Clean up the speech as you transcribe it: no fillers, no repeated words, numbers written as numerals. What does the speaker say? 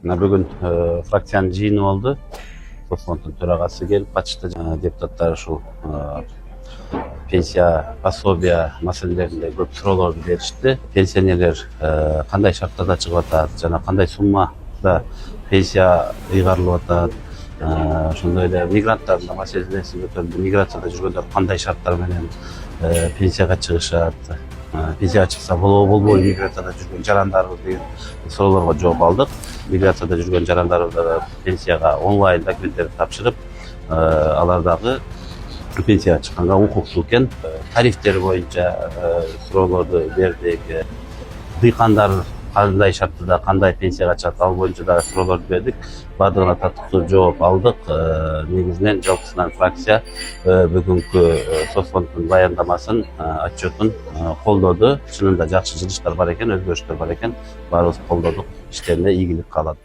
Бүгін фракцияның жиыны болды. Соцфондтың төрағасы келіп қатысты. Депутаттар ушул пенсия, пособия маселелеринде көп суроолорду беришти. Пенсионерлер кандай шарттарда чыгып атат жана кандай суммада пенсия ыйгарылып атат. Ошондой эле мигранттардын маселеси көтөрүлдү. Миграцияда жүргөндөр кандай шарттар менен пенсияга чыгышат, пенсияга чыкса болобу болбойбу миграцияда жүргөн жарандарыбыз деген суроолорго жооп алдык. Миграцияда жүргөн жарандарыбызга пенсияга онлайн документтерди тапшырып, алардагы пенсияга чыкканга укуктуу экен. Тарифтер боюнча суроолорду бердик. Дыйкандар кандай шарттарда кандай пенсияга чыгат, ал боюнча да суроолорду бердик. Баардыгына татыктуу жооп алдык. Негизинен жалпысынан фракция бүгүнкү соцфонддун баяндамасын, отчетун колдоду. Чынында жакшы жылыштар бар экен, өзгөрүштөр бар экен. Баарыбыз колдодук. Иштерине ийгилик каалады.